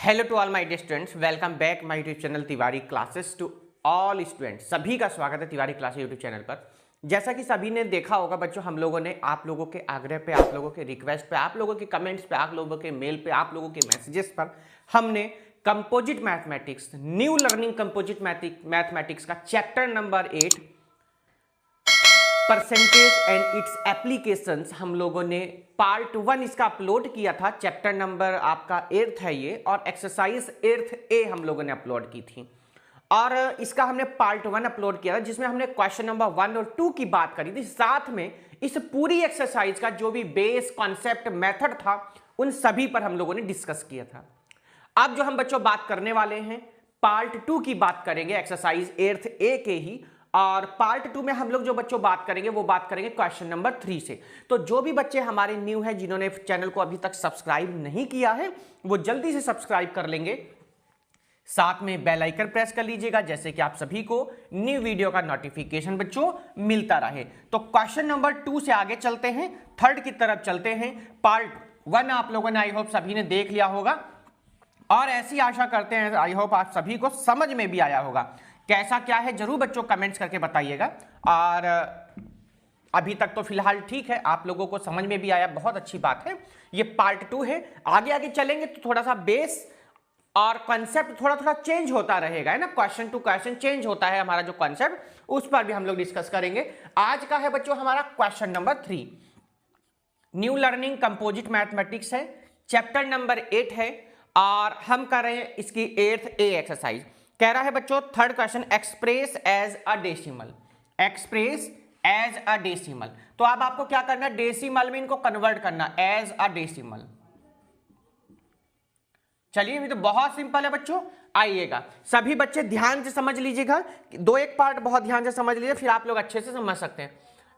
Hello to all my dear students, welcome back my YouTube channel Tiwari classes to all students. सभी का स्वागत है Tiwari classes YouTube channel पर। जैसा कि सभी ने देखा होगा बच्चों, हम लोगों ने आप लोगों के आग्रह पे, आप लोगों के रिक्वेस्ट पे, आप लोगों के कमेंट्स पे, आप लोगों के मेल पे, आप लोगों के मैसेजेस पर हमने composite mathematics, new learning composite mathematics का chapter number 8 percentage and its applications हम लोगों ने पार्ट 1 इसका अपलोड किया था। चैप्टर नंबर आपका 8 है ये, और एक्सरसाइज 8 ए हम लोगों ने अपलोड की थी। और इसका हमने पार्ट 1 अपलोड किया था जिसमें हमने क्वेश्चन नंबर 1 और 2 की बात करी थी। साथ में इस पूरी एक्सरसाइज का जो भी बेस कॉन्सेप्ट मेथड था उन सभी पर हम लोगों ने डिस्कस किया था। अब जो हम बच्चों बात करने वाले हैं, पार्ट 2 की बात करेंगे, एक्सरसाइज 8 ए के ही। और पार्ट 2 में हम लोग जो बच्चों बात करेंगे वो बात करेंगे क्वेश्चन नंबर 3 से। तो जो भी बच्चे हमारे न्यू हैं, जिन्होंने चैनल को अभी तक सब्सक्राइब नहीं किया है, वो जल्दी से सब्सक्राइब कर लेंगे। साथ में बेल आइकन प्रेस कर लीजिएगा, जैसे कि आप सभी को न्यू वीडियो का नोटिफिकेशन बच्चों मिलता रहे। तो क्वेश्चन नंबर 2 से आगे चलते हैं, थर्ड की तरफ चलते हैं। पार्ट 1 आप लोगों ने आई होप सभी ने देख लिया होगा, और ऐसी आशा करते हैं आई होप आप सभी को समझ में भी आया होगा। कैसा क्या है जरूर बच्चों कमेंट्स करके बताइएगा। और अभी तक तो फिलहाल ठीक है, आप लोगों को समझ में भी आया, बहुत अच्छी बात है। ये पार्ट 2 है। आगे आगे चलेंगे तो थोड़ा सा बेस और कॉन्सेप्ट थोड़ा थोड़ा चेंज होता रहेगा, है ना। क्वेश्चन टू क्वेश्चन चेंज होता है हमारा जो कॉन्सेप्ट, उस पर भी हम लोग डिस्कस करेंगे। आज का है बच्चों हमारा question number 3, new learning composite mathematics है, चैप्टर नंबर 8 है, और हम कर रहे हैं इसकी 8th ए एक्सरसाइज। कह रहा है बच्चों third question, express as a decimal, express as a decimal. तो अब आपको क्या करना है, डेसिमल में इनको कन्वर्ट करना एज अ डेसिमल। चलिए, अभी तो बहुत सिंपल है बच्चों। आइएगा सभी बच्चे ध्यान से समझ लीजिएगा, दो एक पार्ट बहुत ध्यान से समझ लीजिए, फिर आप लोग अच्छे से समझ सकते हैं।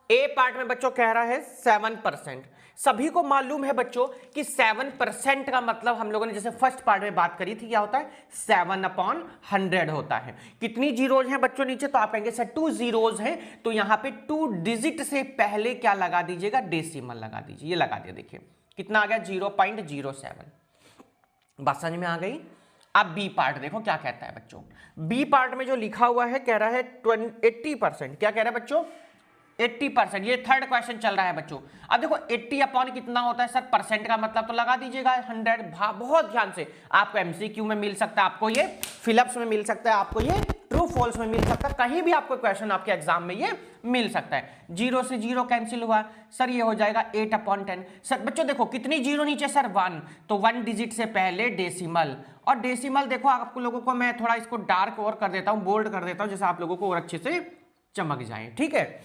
ए पार्ट में बच्चों कह रहा है 7%। सभी को मालूम है बच्चों कि 7% का मतलब हम लोगों ने जैसे फर्स्ट पार्ट में बात करी थी, क्या होता है, 7/100 होता है। कितनी जीरोज हैं बच्चों नीचे, तो आप कहेंगे सर 2 जीरोज हैं, तो यहां पे 2 डिजिट से पहले क्या लगा दीजिएगा, डेसिमल लगा दीजिए। ये लगा दिया, देखिए कितना आ गया, 0.07। बात समझ में आ गई। अब बी पार्ट देखो क्या कहता है बच्चों। बी पार्ट में जो लिखा हुआ है कह रहा है 80%। क्या कह रहा है बच्चों, 80%। ये थर्ड क्वेश्चन चल रहा है बच्चों। अब देखो 80 अपॉन कितना होता है सर, परसेंट का मतलब तो लगा दीजिएगा 100। बहुत ध्यान से, आपको एमसीक्यू में मिल सकता है, आपको ये फिलअप्स में मिल सकता है, आपको ये ट्रू फॉल्स में मिल सकता है, कहीं भी आपको क्वेश्चन आपके एग्जाम में ये मिल सकता है। 0 से 0 कैंसिल हुआ सर, ये हो जाएगा 8/10। सर बच्चों देखो कितनी जीरो नीचे सर, 1, तो 1 डिजिट से पहले डेसिमल। और डेसिमल देखो आप लोगों को मैं थोड़ा इसको डार्क और कर देता हूं, बोल्ड कर देता हूं, जैसे आप लोगों को और अच्छे से चमक जाए, ठीक है।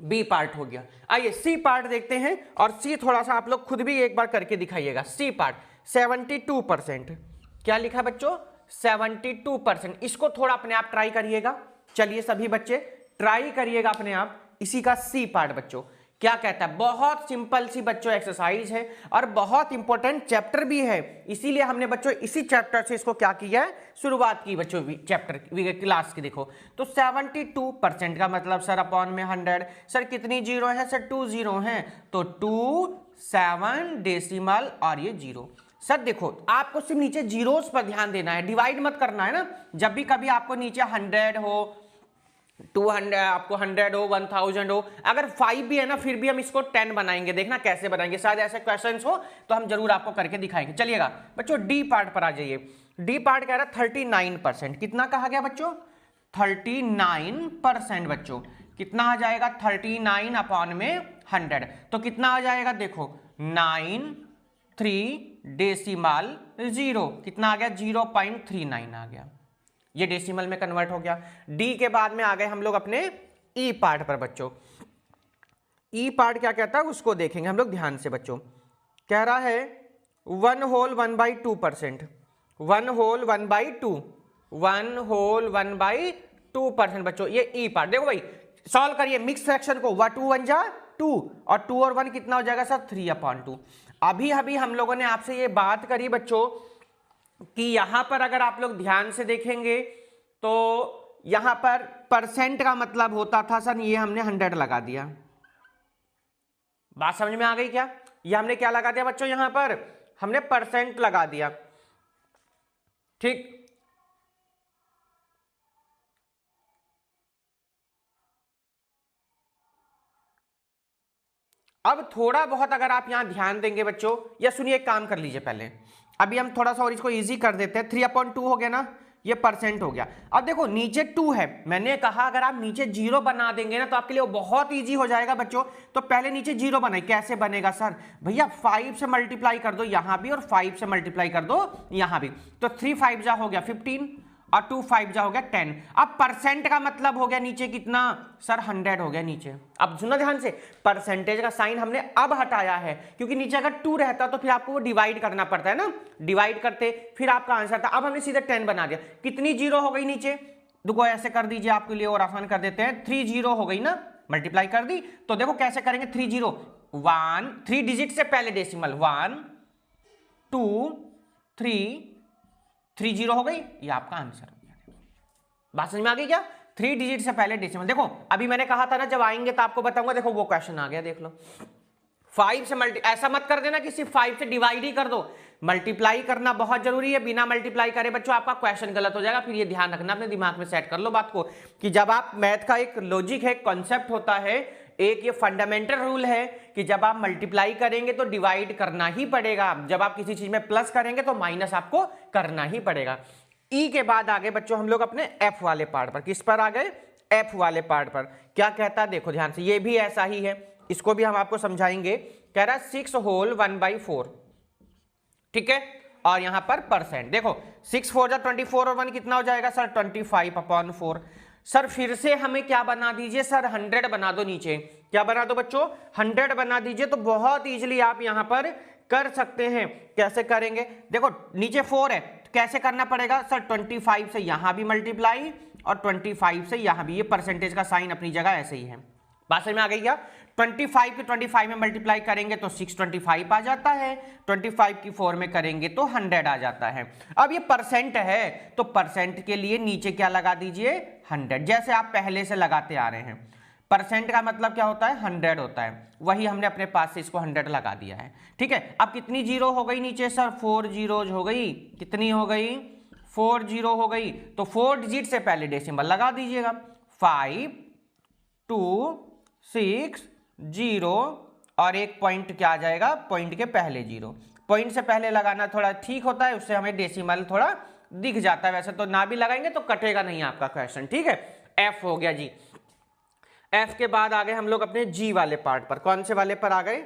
बी पार्ट हो गया। आइए सी पार्ट देखते हैं, और सी थोड़ा सा आप लोग खुद भी एक बार करके दिखाइएगा। C part 72%। क्या लिखा बच्चों, 72%। इसको थोड़ा अपने आप ट्राई करिएगा। चलिए सभी बच्चे ट्राई करिएगा अपने आप। इसी का सी पार्ट बच्चों क्या कहता है, बहुत सिंपल सी बच्चों एक्सरसाइज है, और बहुत इंपॉर्टेंट चैप्टर भी है, इसीलिए हमने बच्चों इसी चैप्टर से इसको क्या किया है, शुरुआत की बच्चों चैप्टर क्लास की। देखो तो 72% का मतलब सर अपॉन में 100। सर कितनी जीरो है सर, 2 जीरो हैं, तो 2 7 डेसिमल और ये 0। सर देखो आपको सिर्फ नीचे जीरोस पर ध्यान देना है, डिवाइड मत करना है ना। जब भी कभी आपको नीचे 100 हो, 200, आपको 100 हो, 1000 हो, अगर 5 भी है ना, फिर भी हम इसको 10 बनाएंगे। देखना कैसे बनाएंगे, शायद ऐसे क्वेश्चंस हो तो हम जरूर आपको करके दिखाएंगे। चलिएगा बच्चों डी पार्ट पर आ जाइए। डी पार्ट कह रहा है 39%। कितना कहा गया बच्चों, 39%। बच्चों कितना आ जाएगा, 39 अपॉन में 100, तो कितना आ जाएगा, देखो 93 डेसिमल 0। कितना आ गया, 0.39 आ गया। ये डेसिमल में कन्वर्ट हो गया। डी के बाद में आ गए हम लोग अपने ई पार्ट पर बच्चों। ई पार्ट क्या कहता है उसको देखेंगे हम लोग ध्यान से बच्चों। कह रहा है 1 होल 1/2%। 1 होल 1/2, 1 होल 1/2% बच्चों। ये ई पार्ट देखो भाई, सॉल्व करिए मिक्स फ्रैक्शन को। 2 1 जा 2, और 2 और 1 कितना हो जाएगा सर, 3/2। अभी अभी हम लोगों ने आपसे ये बात करी बच्चों कि यहां पर अगर आप लोग ध्यान से देखेंगे तो यहां पर परसेंट का मतलब होता था सर, ये हमने 100 लगा दिया। बात समझ में आ गई क्या, ये हमने क्या लगा दिया बच्चों, यहां पर हमने परसेंट लगा दिया। ठीक। अब थोड़ा बहुत अगर आप यहां ध्यान देंगे बच्चों, या सुनिए एक काम कर लीजिए पहले, अभी हम थोड़ा सा और इसको इजी कर देते हैं। 3/2 हो गया ना, ये परसेंट हो गया। अब देखो नीचे 2 है, मैंने कहा अगर आप नीचे 0 बना देंगे ना तो आपके लिए बहुत इजी हो जाएगा बच्चों। तो पहले नीचे 0 बनाए, कैसे बनेगा सर? भैया 5 से मल्टीप्लाई कर दो यहां भी, और 5 से मल्टीप्लाई कर दो यहां भी। तो 3 5 जा हो गया 15, और 2 5 जा हो गया 10। अब परसेंट का मतलब हो गया नीचे कितना सर? 100 हो गया नीचे। अब सुनो ध्यान से, परसेंटेज का साइन हमने अब हटाया है, क्योंकि नीचे अगर 2 रहता तो फिर आपको वो डिवाइड करना पड़ता है ना, डिवाइड करते फिर आपका आंसर था। अब हमने सीधे 10 बना दिया। कितनी जीरो हो गई नीचे? देखो ऐसे कर दीजिए, आपके लिए और आसान कर देते हैं। 3 0 हो गई ना, मल्टीप्लाई कर दी। तो देखो कैसे करेंगे, 3 0 1, 3 डिजिट से पहले डेसिमल, 1 2 3 3 0 हो गई, ये आपका आंसर हो गया। बात समझ में आ गई क्या? 3 डिजिट से पहले डेसिमल। देखो अभी मैंने कहा था ना जब आएंगे तो आपको बताऊंगा, देखो वो क्वेश्चन आ गया, देख लो। 5 से मल्टी, ऐसा मत कर देना कि सिर्फ 5 से डिवाइड ही कर दो, मल्टीप्लाई करना बहुत जरूरी है। बिना मल्टीप्लाई करे बच्चों आपका क्वेश्चन गलत हो जाएगा। फिर ये ध्यान रखना, अपने दिमाग में सेट कर लो बात को, कि जब आप मैथ का एक लॉजिक है, कॉन्सेप्ट होता है, एक ये फंडामेंटल रूल है कि जब आप मल्टीप्लाई करेंगे तो डिवाइड करना ही पड़ेगा, जब आप किसी चीज में प्लस करेंगे तो माइनस आपको करना ही पड़ेगा। ई के बाद आगे बच्चों हम लोग अपने एफ वाले पार्ट पर। किस पर आ गए? एफ वाले पार्ट पर। क्या कहता है देखो ध्यान से, ये भी ऐसा ही है, इसको भी हम आपको समझाएंगे। कह रहा है 6 होल 1/4, ठीक है। और यहां पर परसेंट देखो, 6 4 जा 24 और 1 कितना हो जाएगा सर? 25/4। सर फिर से हमें क्या बना दीजिए सर? 100 बना दो नीचे। क्या बना दो बच्चों? 100 बना दीजिए। तो बहुत इजीली आप यहां पर कर सकते हैं। कैसे करेंगे? देखो नीचे 4 है, तो कैसे करना पड़ेगा सर? 25 से यहां भी मल्टीप्लाई और 25 से यहां भी। ये परसेंटेज का साइन अपनी जगह ऐसे ही है। बात समझ में आ गई क्या? 25 की 25 में मल्टीप्लाई करेंगे तो 625 आ जाता है, 25 की 4 में करेंगे तो 100 आ जाता है। अब ये परसेंट है तो परसेंट के लिए नीचे क्या लगा दीजिए? 100, जैसे आप पहले से लगाते आ रहे हैं। परसेंट का मतलब क्या होता है? 100 होता है, वही हमने अपने पास से इसको 100 लगा दिया है, ठीक है। अब कितनी जीरो हो गई नीचे सर? 4 जीरोज हो गई। कितनी हो गई? 4 जीरो हो गई। तो 4 डिजिट से पहले डेसिमल लगा दीजिएगा, 5 2 6 0 और एक पॉइंट क्या आ जाएगा? पॉइंट के पहले 0। पॉइंट से पहले लगाना थोड़ा ठीक होता है, उससे हमें डेसिमल थोड़ा दिख जाता है। वैसे तो ना भी लगाएंगे तो कटेगा नहीं आपका क्वेश्चन, ठीक है। एफ हो गया जी। एफ के बाद आ गए हम लोग अपने जी वाले पार्ट पर। कौन से वाले पर आ गए?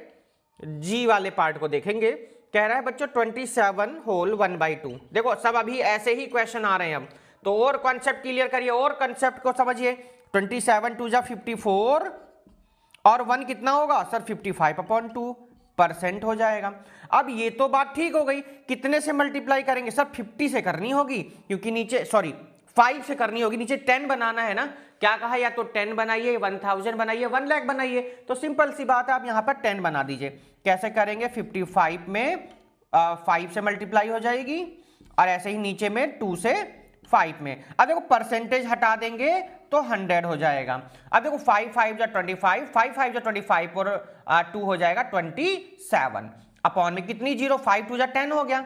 जी वाले पार्ट को देखेंगे। कह रहा है बच्चों 27 होल 1/2। देखो सब अभी ऐसे ही क्वेश्चन आ रहे हैं, अब तो और कॉन्सेप्ट क्लियर करिए, और कॉन्सेप्ट को समझिए। 27 2 जा 54 और 1 कितना होगा सर? 55/2 परसेंट हो जाएगा। अब ये तो बात ठीक हो गई, कितने से मल्टीप्लाई करेंगे सर? 50 से करनी होगी, क्योंकि नीचे 5 से करनी होगी, नीचे 10 बनाना है ना। क्या कहा? या तो 10 बनाइए, 1000 बनाइए, 1 लाख बनाइए। तो सिंपल सी बात है, आप यहां पर 10 बना दीजिए। कैसे करेंगे? 55 में 5 से मल्टीप्लाई हो जाएगी, और ऐसे ही नीचे में 2 से 5 में। अब देखो परसेंटेज हटा देंगे तो 100 हो जाएगा। अब देखो 5 5 जा 25, 5 5 जा 25 और 2 हो जाएगा 27। अपॉन में कितनी जीरो? 5 2 जा 10 हो गया,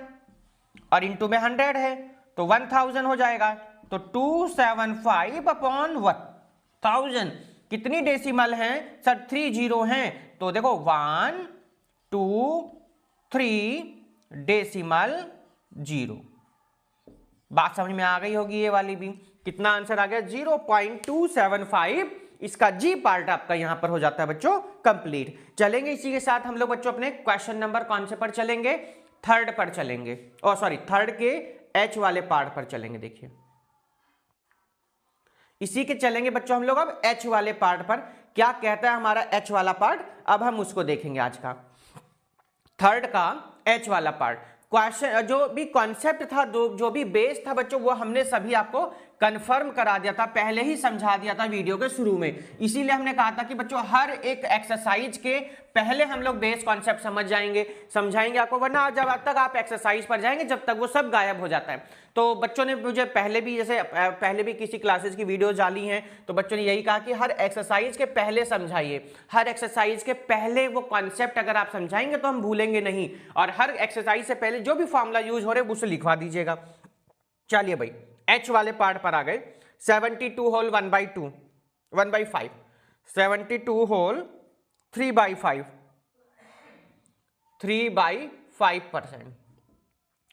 और इंटू में 100 है तो 1000 हो जाएगा। तो 275/1000। कितनी डेसिमल हैं सर? 3 जीरो हैं। तो देखो 1 2 3 डेसिमल 0। बात समझ में आ गई होगी ये वाली भी। कितना आंसर आ गया? 0.275। इसका जी पार्ट आपका यहां पर हो जाता है बच्चों कंप्लीट। चलेंगे इसी के साथ हम लोग बच्चों अपने क्वेश्चन नंबर कौन से पर चलेंगे? थर्ड पर चलेंगे, और सॉरी थर्ड के एच वाले पार्ट पर चलेंगे। देखिए इसी के चलेंगे बच्चों हम लोग अब एच वाले पार्ट पर। क्या कहता है हमारा एच वाला पार्ट? अब हम उसको देखेंगे आज का, थर्ड का एच वाला पार्ट। क्वेश्चन जो भी कॉन्सेप्ट था, जो भी बेस था बच्चों, वो हमने सभी आपको कंफर्म करा दिया था, पहले ही समझा दिया था वीडियो के शुरू में। इसीलिए हमने कहा था कि बच्चों हर एक एक्सरसाइज के पहले हम लोग बेस कॉन्सेप्ट समझाएंगे आपको, वरना जब तक आप एक्सरसाइज पर जाएंगे जब तक वो सब गायब हो जाता है। तो बच्चों ने मुझे पहले भी किसी क्लासेस की वीडियो डाली हैं, तो बच्चों ने यही कहा कि हर एक्सरसाइज के पहले समझाइए, हर एक्सरसाइज के पहले वो कॉन्सेप्ट अगर आप समझाएंगे तो हम भूलेंगे नहीं, और हर एक्सरसाइज से पहले जो भी फॉर्मूला यूज हो रहे हैं उसे लिखवा दीजिएगा। चलिए भाई h वाले पार्ट पर आ गए। 72 होल 1/2 1/5, 72 होल 3/5 3/5%।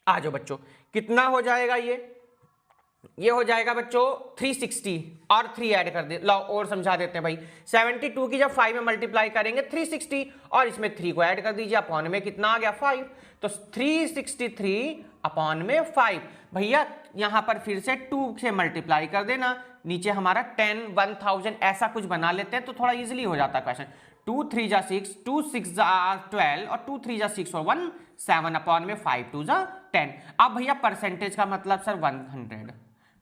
आ जाओ बच्चों, कितना हो जाएगा ये हो जाएगा बच्चों 360 और 3 ऐड कर दे, लो और समझा देते हैं भाई। 72 की जब 5 में मल्टीप्लाई करेंगे 360 और इसमें 3 को ऐड कर दीजिए, अपॉन में कितना आ गया 5, तो 363 अपॉन में 5। भैया यहां पर फिर से 2 से मल्टीप्लाई कर देना, नीचे हमारा 10 1000 ऐसा कुछ बना लेते हैं तो थोड़ा इजीली हो जाता है क्वेश्चन। 2 3 जा 6, 2 6 जा 12 और 2 3 जा 6 और 1 7 अपॉन में 5 2 जा 10। अब भैया परसेंटेज का मतलब सर 100,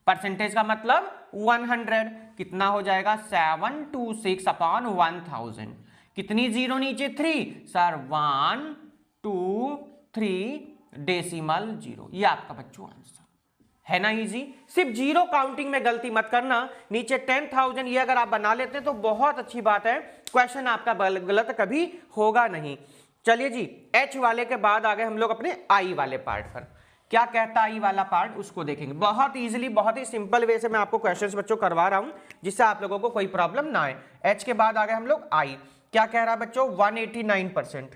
परसेंटेज का मतलब 100, कितना हो जाएगा 726 अपॉन 1000। कितनी जीरो नीचे 3 सर 1 2 3 डेसिमल 0। ये आपका बच्चों आंसर है ना इजी। सिर्फ जीरो काउंटिंग में गलती मत करना, नीचे 10,000 ये अगर आप बना लेते हैं तो बहुत अच्छी बात है, क्वेश्चन आपका गलत कभी होगा नहीं। चलिए जी, एच वाले के बाद आ गए हम लोग अपने आई वाले पार्ट पर। क्या कहता है आई वाला पार्ट, उसको देखेंगे बहुत इजीली, बहुत ही सिंपल वे से मैं आपको क्वेश्चंस बच्चों करवा रहा हूं जिससे आप लोगों को कोई प्रॉब्लम ना आए। एच के बाद आ गए हम लोग आई। क्या कह रहा है बच्चों 189%,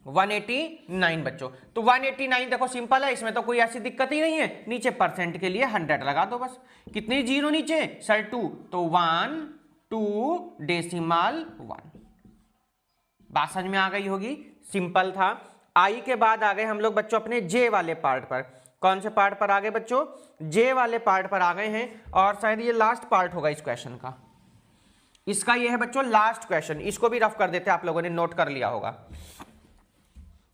189 बच्चों। तो 189 देखो सिंपल है, इसमें तो कोई ऐसी दिक्कत ही नहीं है, नीचे परसेंट के लिए 100 लगा दो बस। कितनी जीरो नीचे सर 2, तो 1 2 डेसिमल 1। बात समझ में आ गई होगी, सिंपल था। आई के बाद आ गए हम लोग बच्चों अपने जे वाले पार्ट पर। कौन से पार्ट पर आ गए बच्चों, जे वाले पार्ट पर आ गए हैं, और शायद ये लास्ट पार्ट होगा इस क्वेश्चन का। इसका ये है बच्चों लास्ट क्वेश्चन, इसको भी रफ कर देते हैं, आप लोगों ने नोट कर लिया होगा।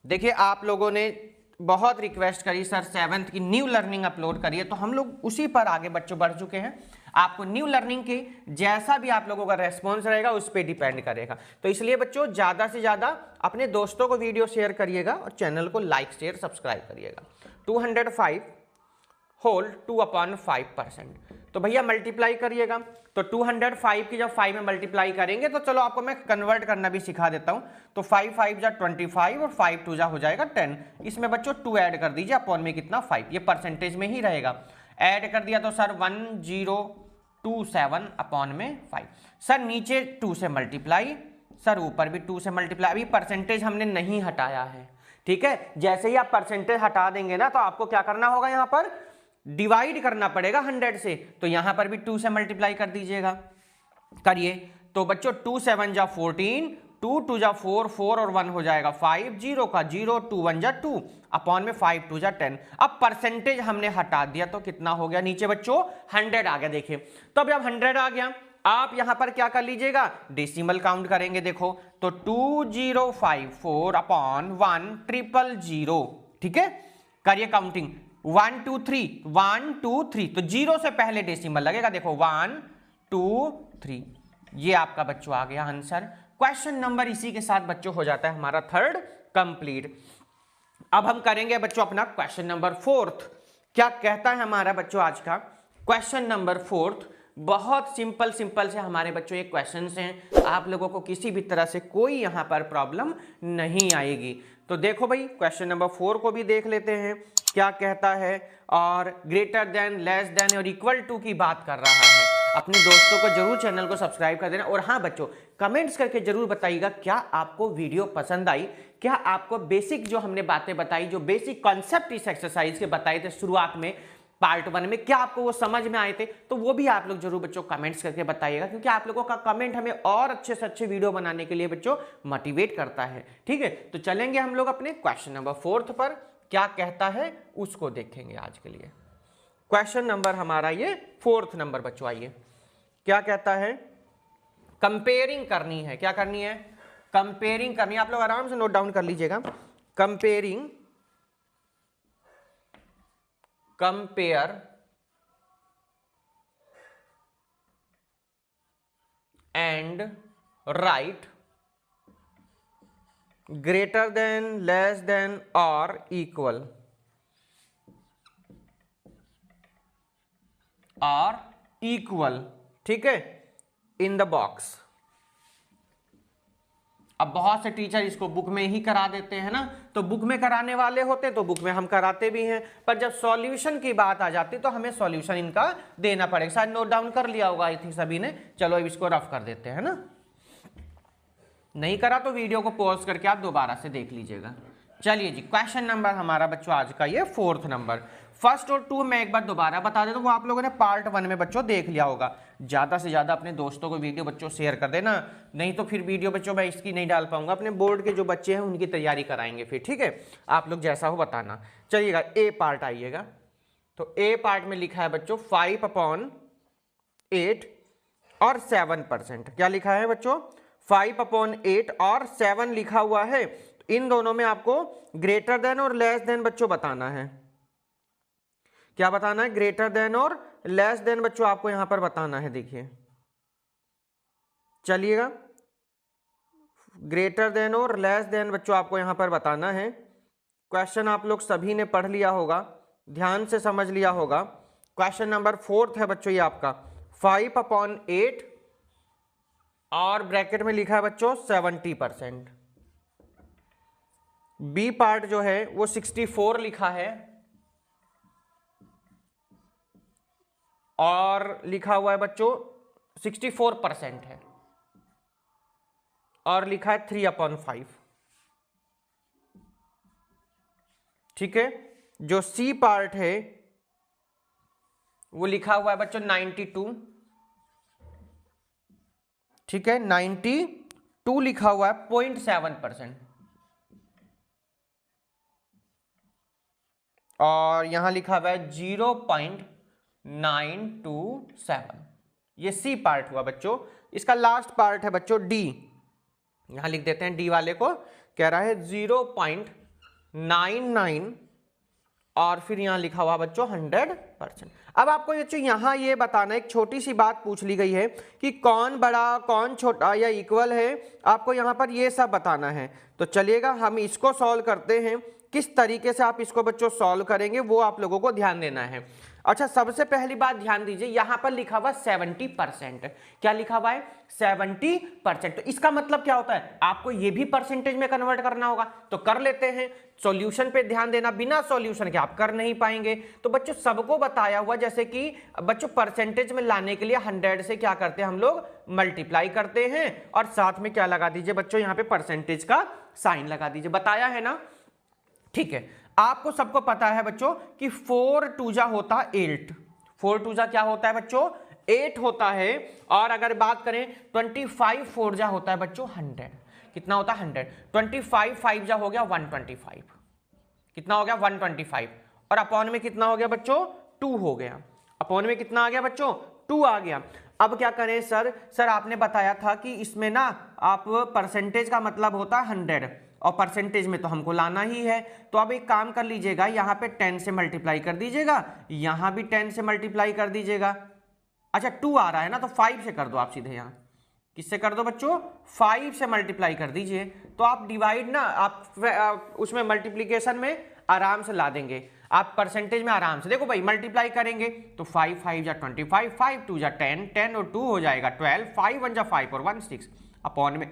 देखिए आप लोगों ने बहुत रिक्वेस्ट करी सर 7th की न्यू लर्निंग अपलोड करिए, तो हम लोग उसी पर आगे बच्चों बढ़ चुके हैं। आपको न्यू लर्निंग की जैसा भी आप लोगों का रेस्पॉन्स रहेगा उस पर डिपेंड करेगा, तो इसलिए बच्चों ज़्यादा से ज़्यादा अपने दोस्तों को वीडियो शेयर करिएगा और चैनल को लाइक शेयर सब्सक्राइब करिएगा। 205 होल 2/5%, तो भैया मल्टीप्लाई करिएगा, तो 205 की जब 5 में मल्टीप्लाई करेंगे तो चलो आपको मैं कन्वर्ट करना भी सिखा देता हूं। तो 5 5 जा 25 और 5 2 जा हो जाएगा 10, इसमें बच्चों 2 ऐड कर दीजिए, अपॉन में कितना 5, ये परसेंटेज में ही रहेगा। ऐड कर दिया तो सर 1027 अपॉन में 5। सर नीचे 2 से मल्टीप्लाई, सर ऊपर भी 2 से मल्टीप्लाई, अभी परसेंटेज हमने नहीं हटाया है, ठीक है। जैसे ही आप परसेंटेज हटा देंगे ना तो आपको क्या करना होगा, यहाँ पर डिवाइड करना पड़ेगा 100 से, तो यहां पर भी 2 से मल्टीप्लाई कर दीजिएगा। करिए तो बच्चों 2 7 जा 14, 2 2 जा 4, 4 और 1 हो जाएगा 5, 0 का 0, 2 1 जा 2 अपॉन में 5 2 जा 10। अब परसेंटेज हमने हटा दिया तो कितना हो गया नीचे बच्चों 100 आ गया। देखिए तो अब 100 आ गया, आप यहां पर क्या कर लीजिएगा डेसिमल काउंट करेंगे, देखो तो 2054 अपॉन 1,000, ठीक है। करिए काउंटिंग 1 2 3 1 2 3, तो 0 से पहले डेसिमल लगेगा, देखो 1 2 3, ये आपका बच्चों आ गया आंसर। क्वेश्चन नंबर इसी के साथ बच्चों हो जाता है हमारा 3rd कंप्लीट। अब हम करेंगे बच्चों अपना क्वेश्चन नंबर 4th। क्या कहता है हमारा बच्चों आज का क्वेश्चन नंबर 4th, बहुत सिंपल से हमारे बच्चों ये क्वेश्चंस हैं, आप लोगों को किसी भी तरह से कोई यहां पर प्रॉब्लम नहीं आएगी। तो देखो भाई क्वेश्चन नंबर 4 को भी देख लेते हैं क्या कहता है, और ग्रेटर देन लेस देन और इक्वल टू की बात कर रहा है। अपने दोस्तों को जरूर चैनल को सब्सक्राइब कर देना, और हाँ बच्चों कमेंट्स करके जरूर बताइएगा क्या आपको वीडियो पसंद आई, क्या आपको बेसिक जो हमने बातें बताई, जो बेसिक कॉन्सेप्ट इस एक्सरसाइज के बताए थे शुरुआत में पार्ट 1 में, क्या आपको वो समझ में आए थे, तो वो भी आप लोग जरूर बच्चों कमेंट्स करके बताइएगा, क्योंकि आप लोगों का कमेंट हमें और अच्छे से अच्छे वीडियो बनाने के लिए बच्चों मोटिवेट करता है, ठीक है। तो चलेंगे हम लोग अपने क्वेश्चन नंबर 4th पर, क्या कहता है उसको देखेंगे आज के लिए। क्वेश्चन नंबर हमारा ये 4th नंबर बच्चों, आइए क्या कहता है, कंपेयरिंग करनी है। क्या करनी है, कंपेयरिंग करनी है, आप लोग आराम से नोट डाउन कर लीजिएगा। Compare and right greater than less than और इक्वल, ठीक है, इन द बॉक्स। अब बहुत से टीचर इसको बुक में ही करा देते हैं ना, तो बुक में कराने वाले होते तो बुक में हम कराते भी हैं, पर जब सॉल्यूशन की बात आ जाती तो हमें सॉल्यूशन इनका देना पड़ेगा। शायद नोट डाउन कर लिया होगा आई थिंक सभी ने। चलो अब इसको रफ कर देते हैं ना, नहीं करा तो वीडियो को पॉज करके आप दोबारा से देख लीजिएगा। चलिए जी, क्वेश्चन नंबर हमारा बच्चों आज का ये 4th नंबर। फर्स्ट और 2 मैं एक बार दोबारा बता देता हूँ, वो आप लोगों ने पार्ट 1 में बच्चों देख लिया होगा। ज़्यादा से ज़्यादा अपने दोस्तों को वीडियो बच्चों शेयर कर देना, नहीं तो फिर वीडियो बच्चों मैं इसकी नहीं डाल पाऊंगा। अपने बोर्ड के जो बच्चे हैं उनकी तैयारी कराएंगे फिर, ठीक है। आप लोग जैसा हो बताना। चलिएगा ए पार्ट आइएगा, तो ए पार्ट में लिखा है बच्चों 5/8 और 7%। क्या लिखा है बच्चों? 5/8 और 7 लिखा हुआ है। इन दोनों में आपको ग्रेटर देन और लेस देन बच्चों बताना है। क्या बताना है? ग्रेटर देन और लेस देन बच्चों आपको यहां पर बताना है। देखिए चलिएगा, ग्रेटर देन और लेस देन बच्चों आपको यहां पर बताना है। क्वेश्चन आप लोग सभी ने पढ़ लिया होगा, ध्यान से समझ लिया होगा। क्वेश्चन नंबर 4th है बच्चों ये आपका, 5/8 और ब्रैकेट में लिखा है बच्चों 70%। बी पार्ट जो है वो 64 लिखा है और लिखा हुआ है बच्चों 64% है और लिखा है 3/5। ठीक है। जो सी पार्ट है वो लिखा हुआ है बच्चों 92। ठीक है, 92 लिखा हुआ है 0.7%। और यहां लिखा हुआ है 0.927। ये सी पार्ट हुआ बच्चों। इसका लास्ट पार्ट है बच्चों डी, यहां लिख देते हैं डी वाले को। कह रहा है 0.99 और फिर यहां लिखा हुआ बच्चों 100%। अब आपको यहां ये बताना, एक छोटी सी बात पूछ ली गई है कि कौन बड़ा कौन छोटा या इक्वल है, आपको यहां पर ये सब बताना है। तो चलिएगा हम इसको सॉल्व करते हैं। किस तरीके से आप इसको बच्चों सॉल्व करेंगे वो आप लोगों को ध्यान देना है। अच्छा, सबसे पहली बात ध्यान दीजिए, यहां पर लिखा हुआ 70%। क्या लिखा हुआ है? 70%। तो इसका मतलब क्या होता है? आपको ये भी परसेंटेज में कन्वर्ट करना होगा, तो कर लेते हैं। सॉल्यूशन पे ध्यान देना, बिना सॉल्यूशन के आप कर नहीं पाएंगे। तो बच्चों सबको बताया हुआ, जैसे कि बच्चों परसेंटेज में लाने के लिए 100 से क्या करते हैं हम लोग? मल्टीप्लाई करते हैं और साथ में क्या लगा दीजिए बच्चों? यहां पे परसेंटेज का साइन लगा दीजिए। बताया है ना? ठीक है। आपको सबको पता है बच्चों कि 4 2 होता है 8। 4 2 क्या होता है बच्चों? 8 होता है। और अगर बात करें 25 4 होता है बच्चों 100। कितना होता है? 100। 25 5 हो गया 125। कितना हो गया? 125। और अपॉन में कितना हो गया बच्चों? 2 हो गया। अपॉन में कितना आ गया बच्चों? 2 आ गया। अब क्या करें सर आपने बताया था कि इसमें ना आप परसेंटेज का मतलब होता है 100 और परसेंटेज में तो हमको लाना ही है। तो अब एक काम कर लीजिएगा, यहां पे 10 से मल्टीप्लाई कर दीजिएगा, यहां भी 10 से मल्टीप्लाई कर दीजिएगा। अच्छा 2 आ रहा है ना, तो 5 से कर दो आप सीधे। यहां किससे कर दो बच्चों? 5 से मल्टीप्लाई कर दीजिए। तो आप डिवाइड ना आप उसमें मल्टीप्लीकेशन में आराम से ला देंगे, आप परसेंटेज में आराम से। देखो भाई मल्टीप्लाई करेंगे तो 5 5 जा 25, 5 2 जा 10, 10 और 2 हो जाएगा 12, 5 1 जा 5 और 1 6। अपॉन में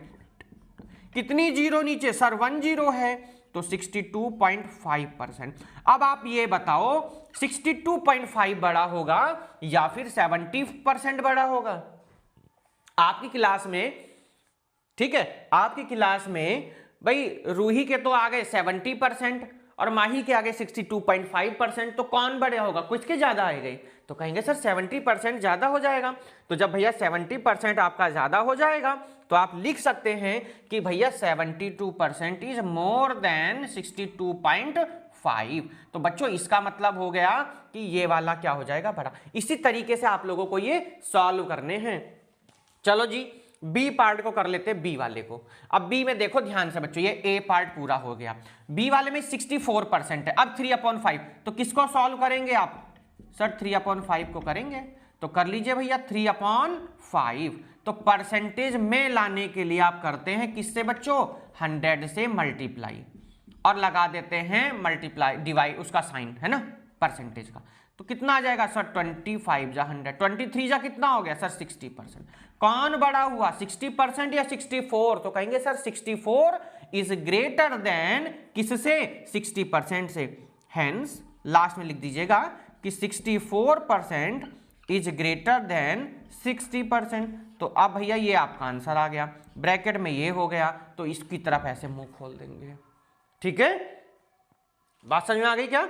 कितनी जीरो नीचे? सर 1 0 है, तो 62.5%। अब आप ये बताओ 62.5 बड़ा होगा या फिर 70% बड़ा होगा? आपकी क्लास में, ठीक है, आपकी क्लास में भाई रूही के तो आ गए 70% और माही के आगे 62.5%। तो कौन बड़े होगा? कुछ के ज्यादा आए गए? तो कहेंगे सर 70% ज्यादा हो जाएगा। तो जब भैया 70% आपका ज्यादा हो जाएगा तो आप लिख सकते हैं कि भैया 72% इज मोर देन 62.5। तो बच्चों इसका मतलब हो गया कि ये वाला क्या हो जाएगा? बड़ा। इसी तरीके से आप लोगों को ये सॉल्व करने हैं। चलो जी, बी पार्ट को कर लेते हैं, बी वाले को। अब बी में देखो ध्यान से बच्चों, ये ए पार्ट पूरा हो गया। बी वाले में 64% है। अब 3/5, तो किसको सॉल्व करेंगे आप? सर 3/5 को करेंगे। तो कर लीजिए भैया 3/5। तो परसेंटेज में लाने के लिए आप करते हैं किससे बच्चों? 100 से मल्टीप्लाई और लगा देते हैं मल्टीप्लाई डिवाइड, उसका साइन है ना परसेंटेज का। तो कितना आ जाएगा सर 25 जा 100, 23 जा कितना हो गया सर 60%। कौन बड़ा हुआ 60% या 64? तो कहेंगे सर 64 इज ग्रेटर देन किससे 60% से। हेंस लास्ट में लिख दीजिएगा कि 64% इज ग्रेटर देन 60%। तो अब भैया ये आपका आंसर आ गया, ब्रैकेट में ये हो गया, तो इसकी तरफ ऐसे मुंह खोल देंगे। ठीक है, बात समझ में आ गई क्या?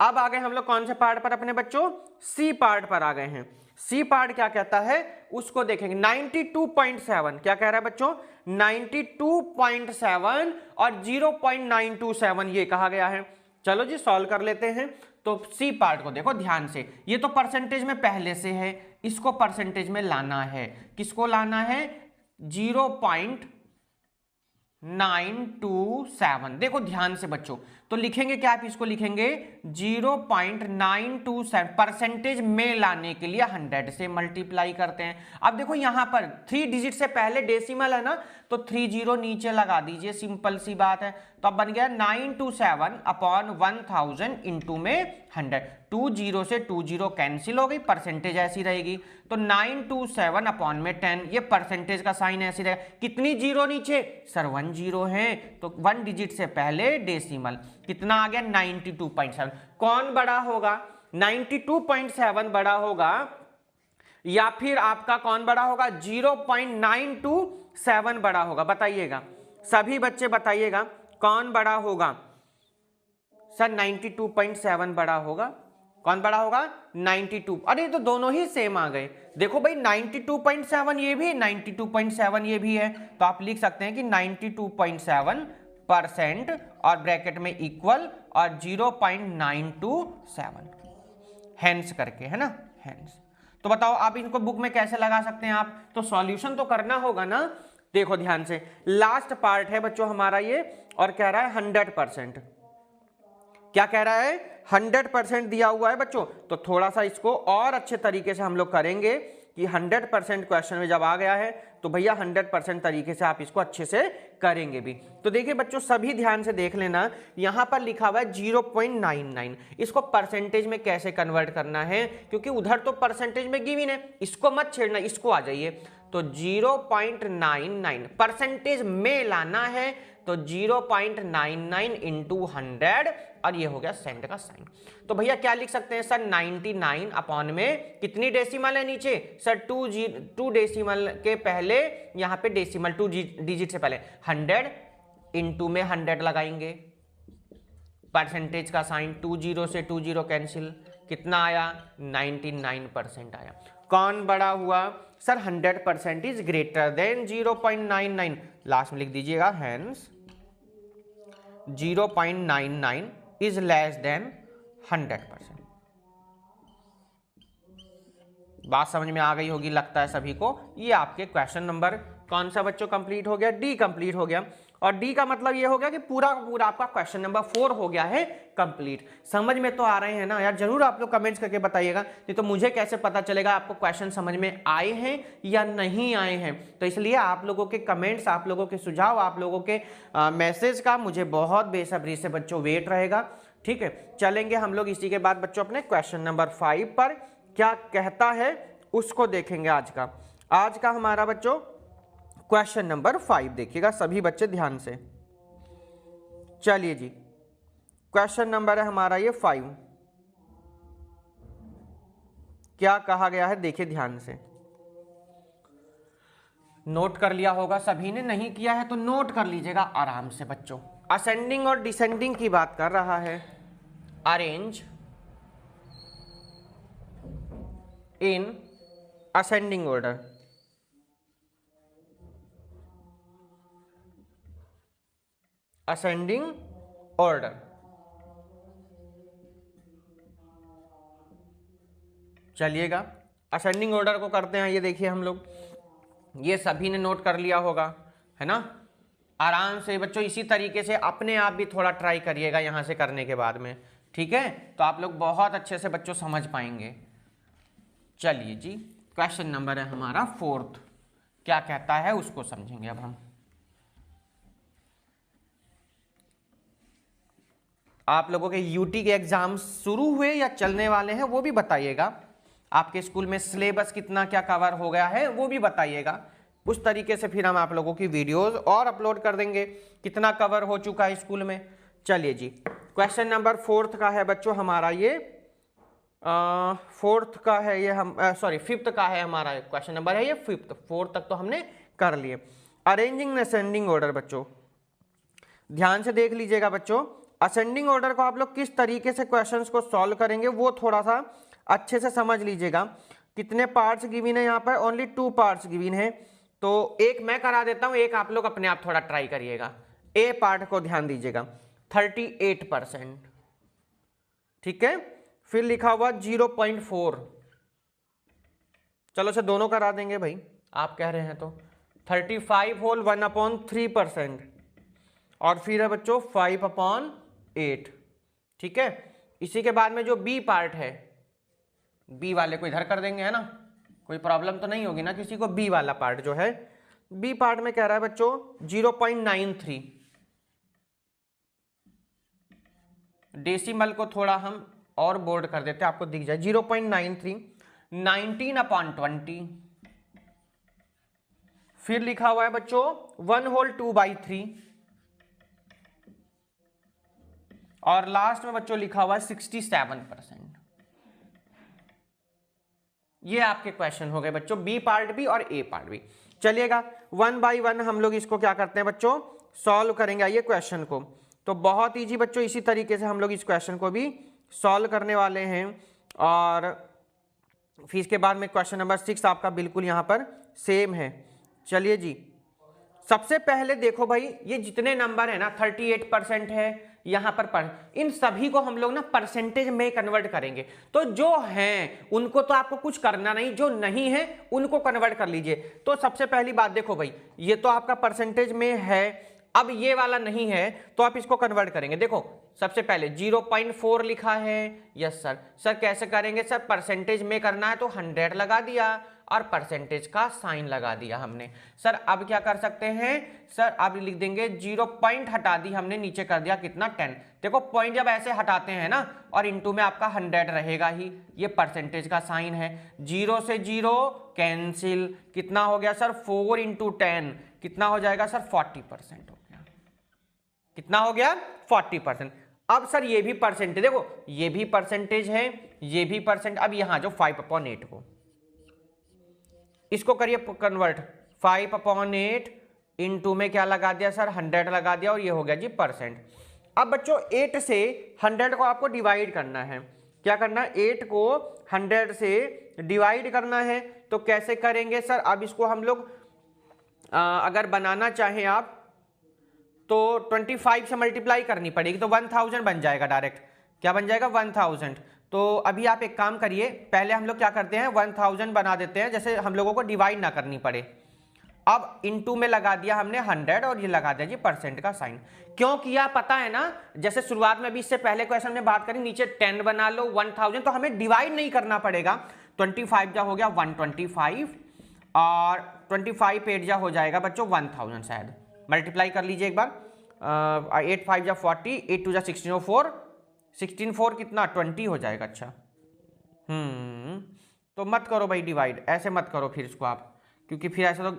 अब आ गए हम लोग कौन से पार्ट पर अपने बच्चों? सी पार्ट पर आ गए हैं। सी पार्ट क्या कहता है उसको देखेंगे। 92.7 क्या कह रहा है बच्चों? 92.7 और 0.927 ये कहा गया है। चलो जी सॉल्व कर लेते हैं। तो सी पार्ट को देखो ध्यान से, ये तो परसेंटेज में पहले से है, इसको परसेंटेज में लाना है। किसको लाना है? 0.927। देखो ध्यान से बच्चों, तो लिखेंगे क्या? आप इसको लिखेंगे 0.927 परसेंटेज में लाने के लिए 100 से मल्टीप्लाई करते हैं। अब देखो यहां पर 3 डिजिट से पहले डेसिमल है ना, तो 30 नीचे लगा दीजिए, सिंपल सी बात है। तो अब बन गया 927 अपॉन 1000 इंटू में 100। 20 से 20 कैंसिल हो गई, परसेंटेज ऐसी रहेगी। तो 927 अपॉन में 10, ये परसेंटेज का साइन ऐसी रहेगा। कितनी जीरो नीचे सर? 1 0 है, तो 1 डिजिट से पहले डेसिमल। कितना आ गया? 92.7। कौन बड़ा होगा? 92.7 बड़ा होगा या फिर आपका कौन बड़ा होगा? 0.927 बड़ा होगा? बताइएगा सभी बच्चे, बताइएगा कौन बड़ा होगा? सर 92.7 बड़ा होगा। कौन बड़ा होगा? 92। अरे तो दोनों ही सेम आ गए। देखो भाई 92.7 ये भी है, 92.7 ये भी है, तो आप लिख सकते हैं कि 92.7% और ब्रैकेट में इक्वल और 0.927 हेंस करके, है ना, हेंस। तो बताओ आप इनको बुक में कैसे लगा सकते हैं आप? तो सॉल्यूशन तो करना होगा ना। देखो ध्यान से, लास्ट पार्ट है बच्चों हमारा ये, और कह रहा है 100%। क्या कह रहा है? 100% दिया हुआ है बच्चों। तो थोड़ा सा इसको और अच्छे तरीके से हम लोग करेंगे कि 100% क्वेश्चन में जब आ गया है तो भैया 100% तरीके से आप इसको अच्छे से करेंगे भी। तो देखिए बच्चों सभी ध्यान से देख लेना, यहां पर लिखा हुआ है 0.99। इसको परसेंटेज में कैसे कन्वर्ट करना है, क्योंकि उधर तो परसेंटेज में गिवन है, इसको मत छेड़ना, इसको आ जाइए। तो 0.99 परसेंटेज में लाना है, तो 0.99 इंटू 100 और ये हो गया सेंट का साइन। तो भैया क्या लिख सकते हैं सर? 99 अपॉन में कितनी डेसिमल है नीचे सर? 2 डेसिमल के पहले, यहाँ पे डेसिमल 2 डिजिट से पहले 100 इंटू में 100 लगाएंगे, परसेंटेज का साइन, 20 से 20 कैंसिल, कितना आया? 99% आया। कौन बड़ा हुआ sir? 100% is greater than 0.99। Last में लिख दीजिएगा हेंस 0.99 इज लेस देन 100%। बात समझ में आ गई होगी लगता है सभी को। ये आपके क्वेश्चन नंबर कौन सा बच्चों कंप्लीट हो गया? डी कंप्लीट हो गया। और डी का मतलब ये हो गया कि पूरा का पूरा आपका क्वेश्चन नंबर 4 हो गया है कंप्लीट। समझ में तो आ रहे हैं ना यार? जरूर आप लोग कमेंट्स करके बताइएगा, नहीं तो मुझे कैसे पता चलेगा आपको क्वेश्चन समझ में आए हैं या नहीं आए हैं। तो इसलिए आप लोगों के कमेंट्स, आप लोगों के सुझाव, आप लोगों के मैसेज का मुझे बहुत बेसब्री से बच्चों वेट रहेगा। ठीक है, चलेंगे हम लोग इसी के बाद बच्चों अपने क्वेश्चन नंबर 5 पर। क्या कहता है उसको देखेंगे आज का हमारा बच्चों क्वेश्चन नंबर 5 देखिएगा सभी बच्चे ध्यान से। चलिए जी, क्वेश्चन नंबर है हमारा ये 5। क्या कहा गया है देखिए ध्यान से। नोट कर लिया होगा सभी ने, नहीं किया है तो नोट कर लीजिएगा आराम से बच्चों। असेंडिंग और डिसेंडिंग की बात कर रहा है। Arrange in ascending order. Ascending order, चलिएगा असेंडिंग ऑर्डर को करते हैं। ये देखिए हम लोग, ये सभी ने नोट कर लिया होगा, है ना? आराम से बच्चों इसी तरीके से अपने आप भी थोड़ा ट्राई करिएगा यहां से करने के बाद में, ठीक है? तो आप लोग बहुत अच्छे से बच्चों समझ पाएंगे। चलिए जी, क्वेश्चन नंबर है हमारा 4। क्या कहता है उसको समझेंगे अब हम। आप लोगों के यूटी के एग्जाम शुरू हुए या चलने वाले हैं वो भी बताइएगा। आपके स्कूल में सिलेबस कितना क्या कवर हो गया है वो भी बताइएगा। उस तरीके से फिर हम आप लोगों की वीडियोस और अपलोड कर देंगे, कितना कवर हो चुका है स्कूल में। चलिए जी, क्वेश्चन नंबर 4 का है बच्चों हमारा ये, 4th का है ये, हम सॉरी 5th का है हमारा क्वेश्चन नंबर है ये 5th। 4 तक तो हमने कर लिए। अरेंजिंग असेंडिंग ऑर्डर, बच्चों ध्यान से देख लीजिएगा बच्चों। असेंडिंग ऑर्डर को आप लोग किस तरीके से क्वेश्चंस को सॉल्व करेंगे वो थोड़ा सा अच्छे से समझ लीजिएगा। कितने पार्ट्स गिवन है यहाँ पर? ओनली 2 पार्ट्स गिवन है। तो एक मैं करा देता हूं, एक आप लोग अपने आप थोड़ा ट्राई करिएगा। ए पार्ट को ध्यान दीजिएगा, 38%, ठीक है। फिर लिखा हुआ 0.4, चलो से दोनों करा देंगे भाई, आप कह रहे हैं तो 35 होल 1/3%, और फिर है बच्चों 5/8, ठीक है। इसी के बाद में जो बी पार्ट है, बी वाले को इधर कर देंगे, है ना, कोई प्रॉब्लम तो नहीं होगी ना किसी को। बी वाला पार्ट जो है, बी पार्ट में कह रहा है बच्चों 0.93, डेसिमल को थोड़ा हम और बोर्ड कर देते हैं, आपको दिख जाए 0.93, 19/20। फिर लिखा हुआ है बच्चों 1 होल 2/3, और लास्ट में बच्चों लिखा हुआ है 67%। ये आपके क्वेश्चन हो गए बच्चों, बी पार्ट भी और ए पार्ट भी। चलिएगा 1 बाय 1 हम लोग इसको क्या करते हैं बच्चों, सॉल्व करेंगे। आइए क्वेश्चन को, तो बहुत इजी बच्चों, इसी तरीके से हम लोग इस क्वेश्चन को भी सॉल्व करने वाले हैं। और फिर इसके बाद में क्वेश्चन नंबर 6 आपका बिल्कुल यहाँ पर सेम है। चलिए जी, सबसे पहले देखो भाई, ये जितने नंबर है ना 38% है यहाँ पर इन सभी को हम लोग ना परसेंटेज में कन्वर्ट करेंगे। तो जो हैं उनको तो आपको कुछ करना नहीं, जो नहीं है उनको कन्वर्ट कर लीजिए। तो सबसे पहली बात देखो भाई, ये तो आपका परसेंटेज में है, अब ये वाला नहीं है तो आप इसको कन्वर्ट करेंगे। देखो सबसे पहले 0.4 लिखा है, यस सर। सर कैसे करेंगे सर? परसेंटेज में करना है तो 100 लगा दिया और परसेंटेज का साइन लगा दिया हमने। सर अब क्या कर सकते हैं सर? अब लिख देंगे 0 पॉइंट हटा दी हमने, नीचे कर दिया कितना 10। देखो पॉइंट जब ऐसे हटाते हैं ना, और इंटू में आपका 100 रहेगा ही, ये परसेंटेज का साइन है। 0 से 0 कैंसिल, कितना हो गया सर? 4 × 10 कितना हो जाएगा सर? 40% हो गया। कितना हो गया? 40%। अब सर ये भी परसेंटेज, देखो ये भी परसेंटेज है, ये भी परसेंट। अब यहां जो 5/8 को इसको करिए कन्वर्ट, 5/8 इंटू में क्या लगा दिया सर? 100 लगा दिया, और ये हो गया जी परसेंट। अब बच्चों 8 से 100 को आपको डिवाइड करना है। क्या करना है? 8 को 100 से डिवाइड करना है। तो कैसे करेंगे सर? अब इसको हम लोग अगर बनाना चाहें आप तो 25 से मल्टीप्लाई करनी पड़ेगी, तो 1000 बन जाएगा डायरेक्ट। क्या बन जाएगा? 1000। तो अभी आप एक काम करिए, पहले हम लोग क्या करते हैं 1000 बना देते हैं, जैसे हम लोगों को डिवाइड ना करनी पड़े। अब इनटू में लगा दिया हमने 100, और ये लगा दिया जी परसेंट का साइन। क्यों किया पता है ना? जैसे शुरुआत में अभी इससे पहले क्वेश्चन में बात करी, नीचे 10 बना लो 1000, तो हमें डिवाइड नहीं करना पड़ेगा। 25 जा हो गया 125, और 25 8 जा हो जाएगा बच्चों 1000 शायद। मल्टीप्लाई कर लीजिए एक बार, 8 5 जा 40, 8 2 जा 16, 4 16 4 कितना 20 हो जाएगा। अच्छा तो मत करो भाई डिवाइड, ऐसे मत करो फिर इसको आप, क्योंकि फिर ऐसा तो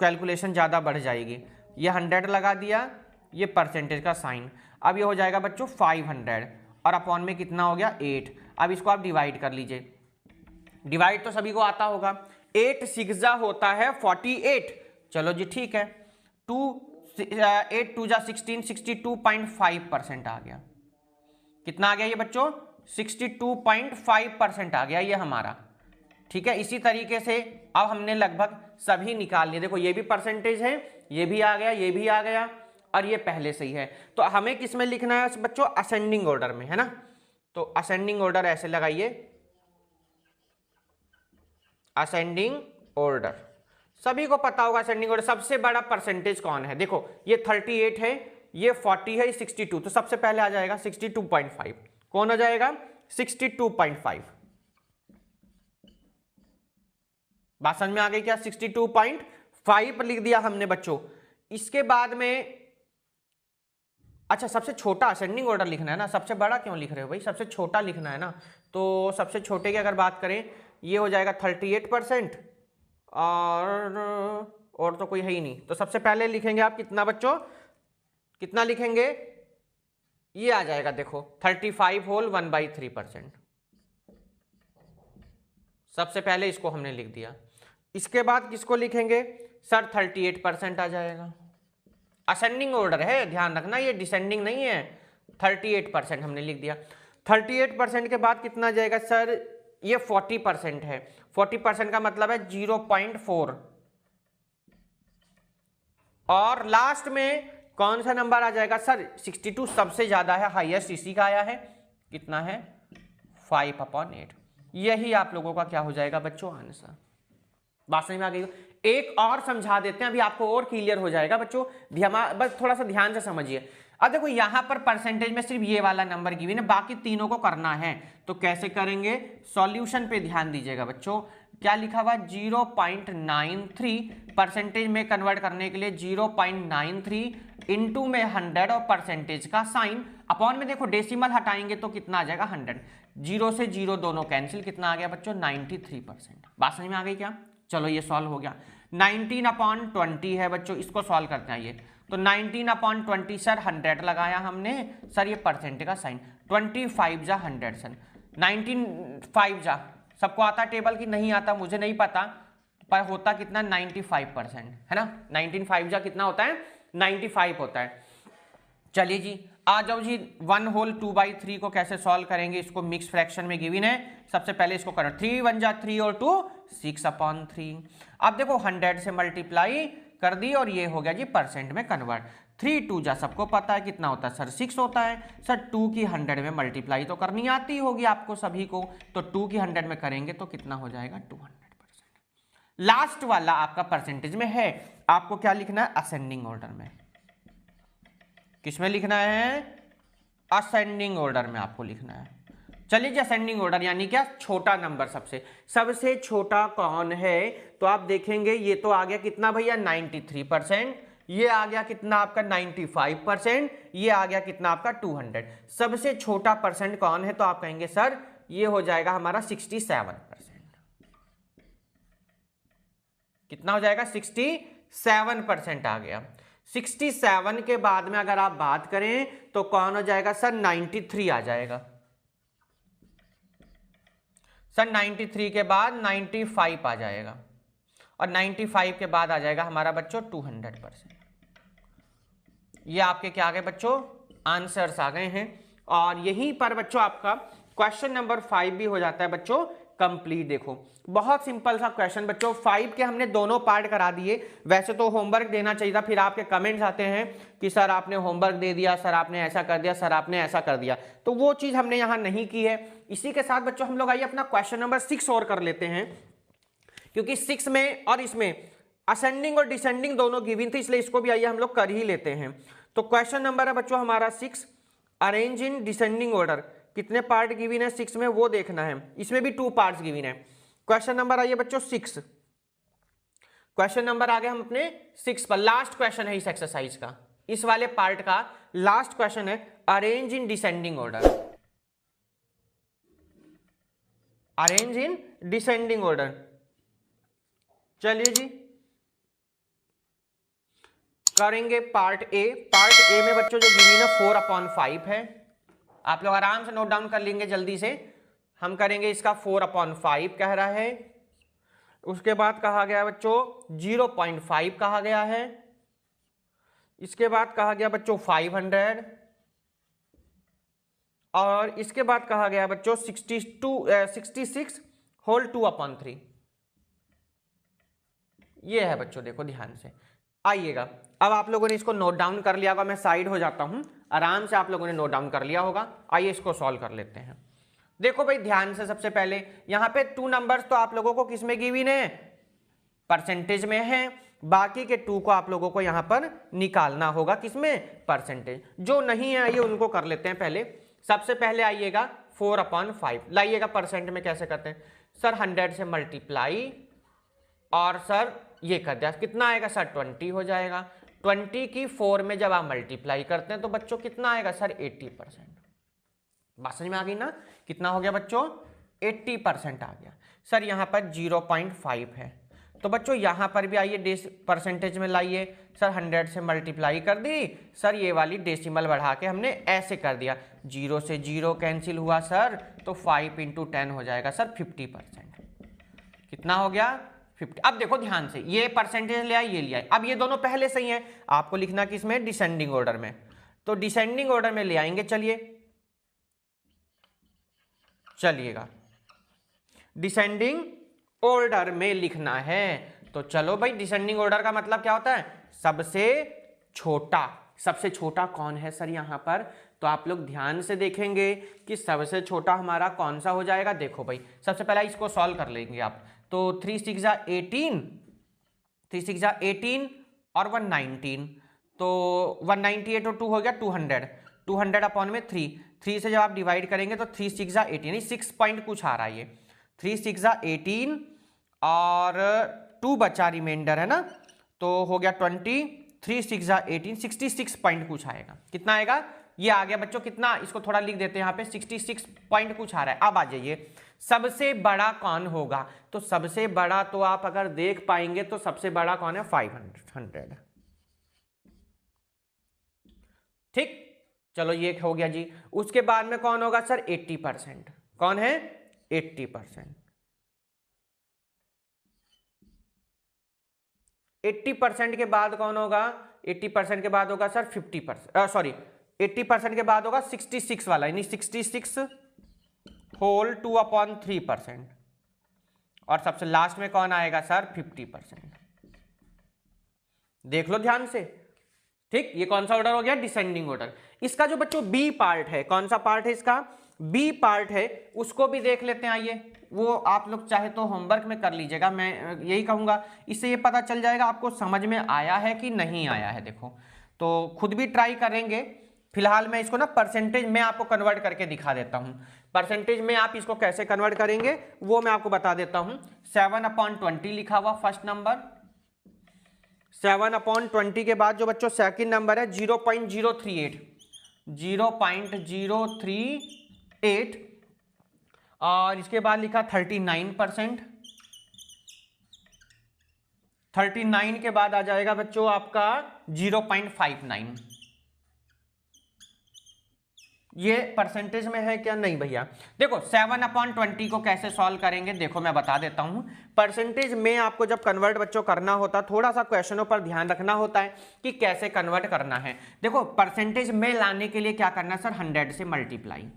कैलकुलेशन ज़्यादा बढ़ जाएगी। ये 100 लगा दिया, ये परसेंटेज का साइन। अब ये हो जाएगा बच्चों 500, और अपॉन में कितना हो गया 8। अब इसको आप डिवाइड कर लीजिए, डिवाइड तो सभी को आता होगा। 8 6 होता है 48, चलो जी ठीक है। 8 2 16, 62.5% आ गया। कितना आ गया ये बच्चों? 62.5% आ गया ये हमारा, ठीक है। इसी तरीके से अब हमने लगभग सभी निकाल लिए। देखो ये भी परसेंटेज है, ये भी आ गया, ये भी आ गया, और ये पहले से ही है। तो हमें किस में लिखना है बच्चों? असेंडिंग ऑर्डर में, है ना। तो असेंडिंग ऑर्डर ऐसे लगाइए, असेंडिंग ऑर्डर। सभी को पता होगा असेंडिंग ऑर्डर सबसे बड़ा परसेंटेज कौन है? देखो ये 38 है, ये 40 है, ये 62, तो सबसे पहले आ जाएगा 62.5। कौन आ जाएगा? 62.5। बात समझ में आ गई क्या? 62.5 लिख दिया हमने बच्चों। इसके बाद में अच्छा सबसे छोटा असेंडिंग ऑर्डर लिखना है ना, सबसे बड़ा क्यों लिख रहे हो भाई, सबसे छोटा लिखना है ना। तो सबसे छोटे की अगर बात करें ये हो जाएगा 38%, और तो कोई है ही नहीं। तो सबसे पहले लिखेंगे आप कितना बच्चों, कितना लिखेंगे, ये आ जाएगा देखो 35 होल 1/3%। सबसे पहले इसको हमने लिख दिया। इसके बाद किसको लिखेंगे सर, 38% आ जाएगा। असेंडिंग ऑर्डर है, ध्यान रखना, ये डिसेंडिंग नहीं है। 38% हमने लिख दिया। 38% के बाद कितना आ जाएगा सर, ये 40% है। 40% का मतलब है 0.4, और लास्ट में कौन सा नंबर आ जाएगा सर, 62 सबसे ज्यादा है, हाईएस्ट इसी का आया है। कितना है 5/8। यही आप लोगों का क्या हो जाएगा बच्चों आंसर। बात समझ में आ गई। एक और समझा देते हैं, अभी आपको और क्लियर हो जाएगा बच्चों, बस थोड़ा सा ध्यान से समझिए। अब देखो यहां पर परसेंटेज में सिर्फ ये वाला नंबर गिवन है, बाकी तीनों को करना है। तो कैसे करेंगे, सॉल्यूशन पे ध्यान दीजिएगा बच्चों। क्या लिखा हुआ 0.93 परसेंटेज में कन्वर्ट करने के लिए 0.93 इंटू में 100 और परसेंटेज का साइन अपॉन में देखो डेसिमल हटाएंगे तो कितना आ जाएगा 100। 0 से 0 दोनों कैंसिल, कितना आ गया बच्चों 93%। बात समझ में आ गई क्या। चलो ये सॉल्व हो गया। 19/20 है बच्चों, इसको सॉल्व करते हैं ये। तो 19/20 सर 100 लगाया हमने, सर ये परसेंटेज का साइन 25 जा 100 सर 19 जा, सबको आता टेबल की नहीं आता मुझे नहीं पता, पर होता कितना 95% है ना। 19 जा कितना होता है 95 होता है। चलिए जी आ जाओ जी, 1 होल 2/3 को कैसे सॉल्व करेंगे, इसको मिक्स फ्रैक्शन में गिवन है। सबसे पहले इसको करो 3 1 जा 3 और 2 6/3। अब देखो 100 से मल्टीप्लाई कर दी और ये हो गया जी परसेंट में कन्वर्ट। 3 2 जा सबको पता है कितना होता है सर 6 होता है। सर 2 की 100 में मल्टीप्लाई तो करनी आती होगी आपको सभी को, तो 2 की 100 में करेंगे तो कितना हो जाएगा 200%। लास्ट वाला आपका परसेंटेज में है, आपको क्या लिखना है असेंडिंग ऑर्डर में। किसमें लिखना है, असेंडिंग ऑर्डर में आपको लिखना है। चलिए जी असेंडिंग ऑर्डर यानी क्या, छोटा नंबर सबसे छोटा कौन है। तो आप देखेंगे ये तो आ गया कितना भैया 93%, ये आ गया कितना आपका 95%, ये आ गया कितना आपका 200। सबसे छोटा परसेंट कौन है, तो आप कहेंगे सर ये हो जाएगा हमारा 67%। कितना हो जाएगा 67% आ गया। 67 के बाद में अगर आप बात करें तो कौन हो जाएगा सर 93 आ जाएगा। सर 93 के बाद 95 आ जाएगा, और 95 के बाद आ जाएगा हमारा बच्चों 200%। ये आपके क्या आ गए बच्चों, आंसर्स आ गए हैं। और यहीं पर बच्चों आपका क्वेश्चन नंबर 5 भी हो जाता है बच्चों कंप्लीट। देखो बहुत सिंपल सा क्वेश्चन बच्चों, 5 के हमने दोनों पार्ट करा दिए। वैसे तो होमवर्क देना चाहिए था, फिर आपके कमेंट्स आते हैं कि सर आपने होमवर्क दे दिया, सर आपने ऐसा कर दिया, सर आपने ऐसा कर दिया, तो वो चीज हमने यहाँ नहीं की है। इसी के साथ बच्चों हम लोग आइए अपना क्वेश्चन नंबर 6 और कर लेते हैं, क्योंकि 6 में और इसमें असेंडिंग और डिसेंडिंग दोनों गिवन थे, इसलिए इसको भी आइए हम लोग कर ही लेते हैं। तो क्वेश्चन नंबर है बच्चों हमारा 6, अरेंज इन डिसेंडिंग ऑर्डर। कितने पार्ट गिवन है 6 में वो देखना है, इसमें भी 2 पार्ट्स गिवन है। क्वेश्चन नंबर आइए बच्चों 6, क्वेश्चन नंबर आ गए हम अपने 6 पर। लास्ट क्वेश्चन है इस एक्सरसाइज का, इस वाले पार्ट का लास्ट क्वेश्चन है, arrange in descending order. Arrange in descending order. चलिए जी करेंगे पार्ट ए। पार्ट ए में बच्चों जो गिवन है 4/5 है, आप लोग आराम से नोट डाउन कर लेंगे जल्दी से। हम करेंगे इसका 4/5 कह रहा है। उसके बाद कहा गया बच्चों 0.5 कहा गया है। इसके बाद कहा गया बच्चों 500, और इसके बाद कहा गया बच्चों 66 होल 2/3। ये है बच्चों, देखो ध्यान से आइएगा। अब आप लोगों ने इसको नोट डाउन कर लिया होगा, मैं साइड हो जाता हूं, आराम से आप लोगों ने नोट डाउन कर लिया होगा। आइए इसको सॉल्व कर लेते हैं। देखो भाई ध्यान से, सबसे पहले यहां पे 2 नंबर्स तो आप लोगों को किस में गिवन है, परसेंटेज में है। बाकी के 2 को आप लोगों को यहां पर निकालना होगा, किसमें, परसेंटेज। जो नहीं है आइए उनको कर लेते हैं पहले। सबसे पहले आइएगा 4/5 लाइएगा, परसेंट में कैसे करते हैं सर, 100 से मल्टीप्लाई और सर ये कर दिया, कितना आएगा सर 20 हो जाएगा। 20 की 4 में जब आप मल्टीप्लाई करते हैं तो बच्चों कितना आएगा सर 80%। बात समझ में आ गई ना, कितना हो गया बच्चों 80% आ गया। सर यहाँ पर 0.5 है तो बच्चों यहाँ पर भी आइए परसेंटेज में लाइए। सर 100 से मल्टीप्लाई कर दी सर, ये वाली डेसिमल बढ़ा के हमने ऐसे कर दिया, 0 से 0 कैंसिल हुआ सर, तो 5 × 10 हो जाएगा सर 50%। कितना हो गया 50। अब देखो ध्यान से, ये परसेंटेज ले आए ये लिया, अब ये दोनों पहले सही है, आपको लिखना किसमें डिसेंडिंग ऑर्डर में, तो डिसेंडिंग ऑर्डर में ले आएंगे। चलिएगा डिसेंडिंग ऑर्डर में लिखना है, तो चलो भाई डिसेंडिंग ऑर्डर का मतलब क्या होता है, सबसे छोटा। सबसे छोटा कौन है सर यहाँ पर, तो आप लोग ध्यान से देखेंगे कि सबसे छोटा हमारा कौन सा हो जाएगा। देखो भाई सबसे पहला इसको सॉल्व कर लेंगे आप, तो 3 × 6 = 18, 3 × 6 = 18 और 119, तो 198 और 2 हो गया 200, 200 अपॉन में 3 से जब आप डिवाइड करेंगे तो 3 × 6 = 18, 6 पॉइंट कुछ आ रहा है, ये 3 × 6 = 18 और 2 बचा रिमाइंडर है ना, तो हो गया 20, 3 × 6 = 18, 66 पॉइंट कुछ आएगा। कितना आएगा, ये आ गया बच्चों कितना, इसको थोड़ा लिख देते हैं यहाँ पे, 66 पॉइंट कुछ आ रहा है। अब आ जाइए सबसे बड़ा कौन होगा, तो सबसे बड़ा तो आप अगर देख पाएंगे तो सबसे बड़ा कौन है 500। ठीक, चलो ये हो गया जी। उसके बाद में कौन होगा सर 80%, कौन है 80%। 80% के बाद कौन होगा, 80% के बाद होगा सर 50%, सॉरी 80% के बाद होगा 66 वाला, यानी 66 होल 2/3%, और सबसे लास्ट में कौन आएगा सर 50%। देख लो ध्यान से। ठीक, ये कौन सा ऑर्डर हो गया डिसेंडिंग ऑर्डर। इसका जो बच्चों बी पार्ट है, कौन सा पार्ट है इसका, बी पार्ट है, उसको भी देख लेते हैं। आइए वो आप लोग चाहे तो होमवर्क में कर लीजिएगा, मैं यही कहूंगा, इससे ये पता चल जाएगा आपको समझ में आया है कि नहीं आया है। देखो तो खुद भी ट्राई करेंगे। फिलहाल मैं इसको ना परसेंटेज में आपको कन्वर्ट करके दिखा देता हूं, परसेंटेज में आप इसको कैसे कन्वर्ट करेंगे वो मैं आपको बता देता हूं। 7/20 लिखा हुआ फर्स्ट नंबर, 7/20 के बाद जो बच्चों सेकंड नंबर है 0.038, 0.038, और इसके बाद लिखा 39%, 39 के बाद आ जाएगा बच्चों आपका 0.59। ये परसेंटेज में है क्या, नहीं भैया। देखो 7/20 को कैसे सॉल्व करेंगे, देखो मैं बता देता हूं। परसेंटेज में आपको जब कन्वर्ट बच्चों करना होता, थोड़ा सा क्वेश्चनों पर ध्यान रखना होता है कि कैसे कन्वर्ट करना है। देखो परसेंटेज में लाने के लिए क्या करना है सर, 100 से मल्टीप्लाई।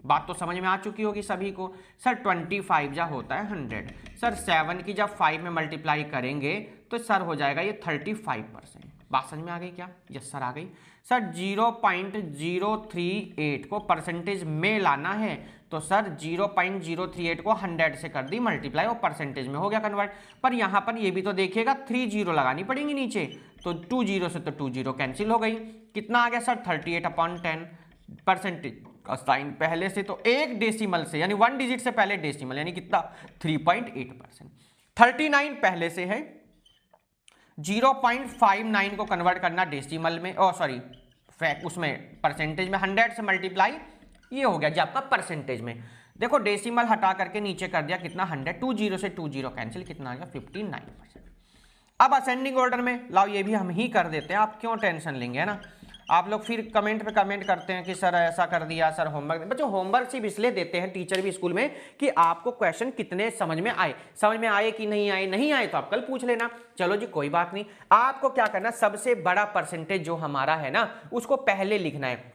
बात तो समझ में आ चुकी होगी सभी को। सर 25 जब होता है 100, सर 7 की जब 5 में मल्टीप्लाई करेंगे तो सर हो जाएगा ये 35%। बात समझ में आ गई क्या, यस सर आ गई। सर 0.038 को परसेंटेज में लाना है, तो सर 0.038 को 100 से कर दी मल्टीप्लाई और परसेंटेज में हो गया कन्वर्ट। पर यहाँ पर ये भी तो देखिएगा 3 0 लगानी पड़ेंगी नीचे, तो 2 0 से तो 2 0 कैंसिल हो गई। कितना आ गया सर 38/10। परसेंटेज का साइन पहले से तो एक डेसिमल से, यानी 1 डिजिट से पहले डेसिमल, यानी कितना 3.8%। 39 पहले से है, 0.59 को कन्वर्ट करना डेसिमल में, सॉरी उसमें परसेंटेज में 100 से मल्टीप्लाई, ये हो गया जी आपका परसेंटेज में। देखो डेसिमल हटा करके नीचे कर दिया कितना 100, 2 0 से 2 0 कैंसिल, कितना आ गया 59%। अब असेंडिंग ऑर्डर में लाओ, ये भी हम ही कर देते हैं, आप क्यों टेंशन लेंगे, है ना। आप लोग फिर कमेंट पे कमेंट करते हैं कि सर ऐसा कर दिया, सर होमवर्क। बच्चों होमवर्क सिर्फ इसलिए देते हैं टीचर भी स्कूल में कि आपको क्वेश्चन कितने समझ में आए, समझ में आए कि नहीं आए, नहीं आए तो आप कल पूछ लेना। चलो जी कोई बात नहीं, आपको क्या करना, सबसे बड़ा परसेंटेज जो हमारा है ना उसको पहले लिखना है।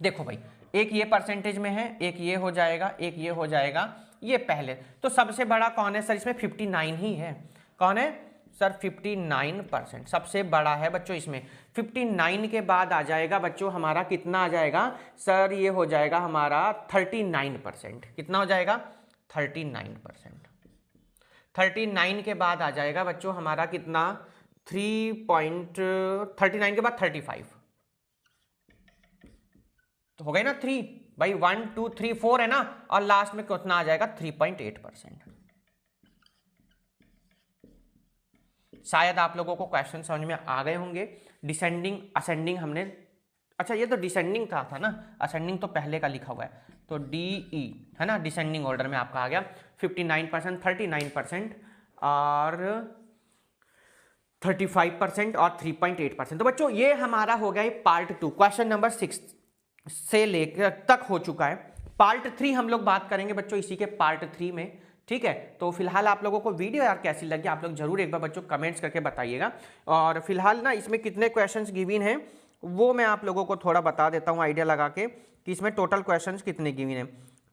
देखो भाई एक ये परसेंटेज में है, एक ये हो जाएगा, एक ये हो जाएगा, ये पहले। तो सबसे बड़ा कौन है सर, इसमें 59 ही है। कौन है सर 59% सबसे बड़ा है बच्चों इसमें। 59 के बाद आ जाएगा बच्चों हमारा कितना आ जाएगा सर, ये हो जाएगा हमारा 39%। कितना हो जाएगा 39%। 39 के बाद आ जाएगा बच्चों हमारा कितना 3.39 के बाद 35, तो हो गए ना 3 भाई, 1 2 3 4 है ना, और लास्ट में कितना आ जाएगा 3.8%। शायद आप लोगों को क्वेश्चन समझ में आ गए होंगे। डिसेंडिंग असेंडिंग हमने, अच्छा ये तो डिसेंडिंग था ना, असेंडिंग तो पहले का लिखा हुआ है, तो DE है ना, डिसेंडिंग ऑर्डर में आपका आ गया 59%, 39% और 35% और 3.8%। तो बच्चों ये हमारा हो गया पार्ट 2, क्वेश्चन नंबर 6 से लेकर तक हो चुका है। पार्ट 3 हम लोग बात करेंगे बच्चों इसी के पार्ट 3 में, ठीक है। तो फिलहाल आप लोगों को वीडियो यार कैसी लगी आप लोग जरूर एक बार बच्चों कमेंट्स करके बताइएगा। और फिलहाल ना इसमें कितने क्वेश्चंस गिवन हैं वो मैं आप लोगों को थोड़ा बता देता हूँ आइडिया लगा के कि इसमें टोटल क्वेश्चंस कितने गिवन हैं।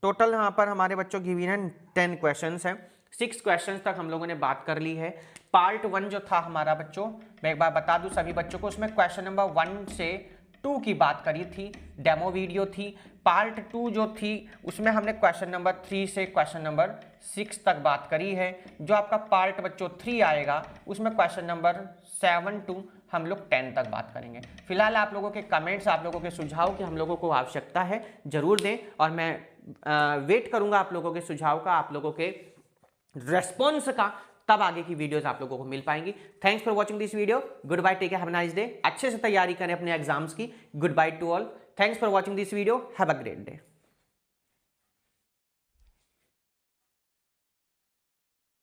टोटल यहाँ पर हमारे बच्चों गिवन है 10 क्वेश्चंस हैं। 6 क्वेश्चंस तक हम लोगों ने बात कर ली है। पार्ट 1 जो था हमारा बच्चों, मैं एक बार बता दूं सभी बच्चों को, उसमें क्वेश्चन नंबर 1 से 2 की बात करी थी, डेमो वीडियो थी। पार्ट 2 जो थी उसमें हमने क्वेश्चन नंबर 3 से क्वेश्चन नंबर 6 तक बात करी है। जो आपका पार्ट बच्चों 3 आएगा उसमें क्वेश्चन नंबर 7 टू हम लोग 10 तक बात करेंगे। फिलहाल आप लोगों के कमेंट्स, आप लोगों के सुझाव की हम लोगों को आवश्यकता है, जरूर दें और मैं वेट करूंगा आप लोगों के सुझाव का, आप लोगों के रेस्पॉन्स का, तब आगे की वीडियोस आप लोगों को मिल पाएंगी। Thanks for watching this video. Good bye, take care, have a nice day. अच्छे से तैयारी करें अपने एग्जाम्स की। Good bye to all, thanks for watching this video, have a great day.